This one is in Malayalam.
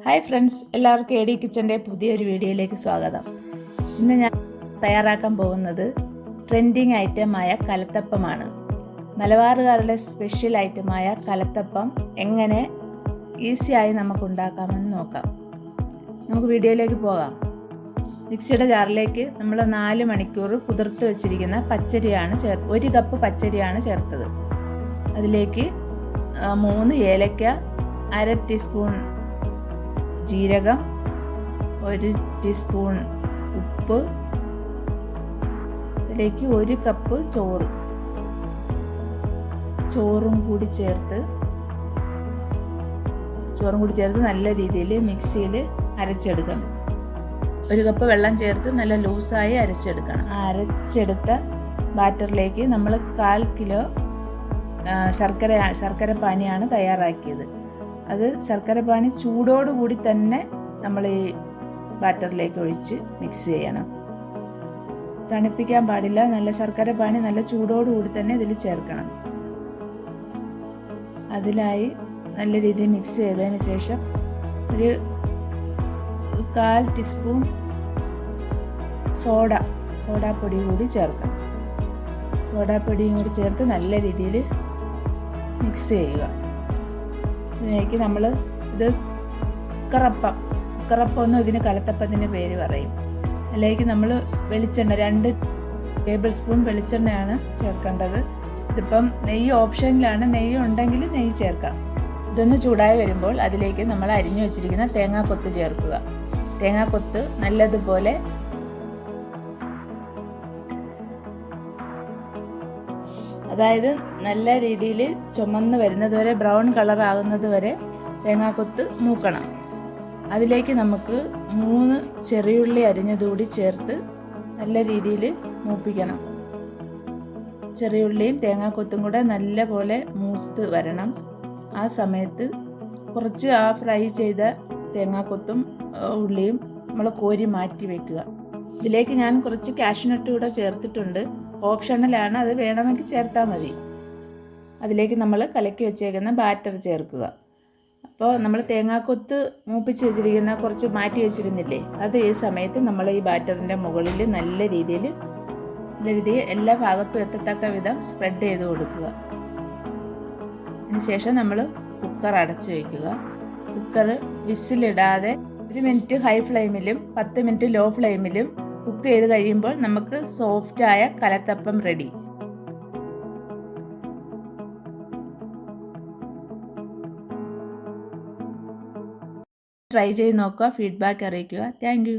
ഹായ് ഫ്രണ്ട്സ്, എല്ലാവർക്കും എ ഡി കിച്ചൻ്റെ പുതിയൊരു വീഡിയോയിലേക്ക് സ്വാഗതം. ഇന്ന് ഞാൻ തയ്യാറാക്കാൻ പോകുന്നത് ട്രെൻഡിങ് ഐറ്റമായ കലത്തപ്പമാണ്. മലബാറുകാരുടെ സ്പെഷ്യൽ ഐറ്റമായ കലത്തപ്പം എങ്ങനെ ഈസിയായി നമുക്ക് ഉണ്ടാക്കാമെന്ന് നോക്കാം. നമുക്ക് വീഡിയോയിലേക്ക് പോകാം. മിക്സിയുടെ ജാറിലേക്ക് നമ്മൾ 4 മണിക്കൂർ കുതിർത്ത് വെച്ചിരിക്കുന്ന പച്ചരിയാണ് 1 കപ്പ് പച്ചരിയാണ് ചേർത്തത്. അതിലേക്ക് 3 ഏലക്ക, 1/2 ടീസ്പൂൺ ജീരകം, 1 ടീസ്പൂൺ ഉപ്പ്, അതിലേക്ക് 1 കപ്പ് ചോറും കൂടി ചേർത്ത് നല്ല രീതിയിൽ മിക്സിയിൽ അരച്ചെടുക്കണം. 1 കപ്പ് വെള്ളം ചേർത്ത് നല്ല ലൂസായി അരച്ചെടുക്കണം. ആ അരച്ചെടുത്ത ബാറ്ററിലേക്ക് നമ്മൾ 1/4 കിലോ ശർക്കര പാനിയാണ് തയ്യാറാക്കിയത്. അത് ശർക്കര പാനി ചൂടോടുകൂടി തന്നെ നമ്മൾ ഈ ബാറ്ററിലേക്ക് ഒഴിച്ച് മിക്സ് ചെയ്യണം. തണുപ്പിക്കാൻ പാടില്ല. നല്ല ശർക്കര പാനി നല്ല ചൂടോടുകൂടി തന്നെ ഇതിൽ ചേർക്കണം. അതിലായി നല്ല രീതിയിൽ മിക്സ് ചെയ്തതിന് ശേഷം ഒരു 1/4 ടീസ്പൂൺ സോഡാപ്പൊടി കൂടി ചേർക്കണം. സോഡാപ്പൊടിയും കൂടി ചേർത്ത് നല്ല രീതിയിൽ മിക്സ് ചെയ്യുക. ഇതിലേക്ക് നമ്മൾ കുക്കറപ്പം എന്നും ഇതിന് കലത്തപ്പത്തിൻ്റെ പേര് പറയും. അതിലേക്ക് നമ്മൾ വെളിച്ചെണ്ണ 2 ടേബിൾ സ്പൂൺ വെളിച്ചെണ്ണയാണ് ചേർക്കേണ്ടത്. ഇതിപ്പം നെയ്യ് ഓപ്ഷനിലാണ്. നെയ്യ് ഉണ്ടെങ്കിൽ നെയ്യ് ചേർക്കാം. ഇതൊന്ന് ചൂടായി വരുമ്പോൾ അതിലേക്ക് നമ്മൾ അരിഞ്ഞു വെച്ചിരിക്കുന്ന തേങ്ങാക്കൊത്ത് ചേർക്കുക. തേങ്ങാക്കൊത്ത് നല്ലതുപോലെ അതായത് നല്ല രീതിയിൽ ചുമന്ന് വരുന്നത് വരെ, ബ്രൗൺ കളർ ആകുന്നത് വരെ തേങ്ങാക്കൊത്ത് മൂക്കണം. അതിലേക്ക് നമുക്ക് 3 ചെറിയുള്ളി അരിഞ്ഞതുകൂടി ചേർത്ത് നല്ല രീതിയിൽ മൂപ്പിക്കണം. ചെറിയുള്ളിയും തേങ്ങാക്കൊത്തും കൂടെ നല്ല പോലെ മൂത്ത് വരണം. ആ സമയത്ത് കുറച്ച് ഫ്രൈ ചെയ്ത തേങ്ങാക്കൊത്തും ഉള്ളിയും നമ്മൾ കോരി മാറ്റി വയ്ക്കുക. ഇതിലേക്ക് ഞാൻ കുറച്ച് കാഷ്യൂനട്ട് കൂടെ ചേർത്തിട്ടുണ്ട്. ഓപ്ഷണലാണ്, അത് വേണമെങ്കിൽ ചേർത്താൽ മതി. അതിലേക്ക് നമ്മൾ കലക്കി വെച്ചേക്കുന്ന ബാറ്റർ ചേർക്കുക. അപ്പോൾ നമ്മൾ തേങ്ങാക്കൊത്ത് മൂപ്പിച്ച് വെച്ചിരിക്കുന്ന കുറച്ച് മാറ്റി വെച്ചിരുന്നില്ലേ, അത് ഈ സമയത്ത് നമ്മൾ ഈ ബാറ്ററിൻ്റെ മുകളിൽ നല്ല രീതിയിൽ എല്ലാ ഭാഗത്തും എത്തത്തക്ക വിധം സ്പ്രെഡ് ചെയ്ത് കൊടുക്കുക. അതിനുശേഷം നമ്മൾ കുക്കർ അടച്ചു വയ്ക്കുക. കുക്കർ വിസിലിടാതെ 1 മിനിറ്റ് ഹൈ ഫ്ലെയിമിലും 10 മിനിറ്റ് ലോ ഫ്ലെയിമിലും കുക്ക് ചെയ്ത് കഴിയുമ്പോൾ നമുക്ക് സോഫ്റ്റായ കലത്തപ്പം റെഡി. ട്രൈ ചെയ്ത് നോക്കുക. ഫീഡ്ബാക്ക് അറിയിക്കുക. Thank you.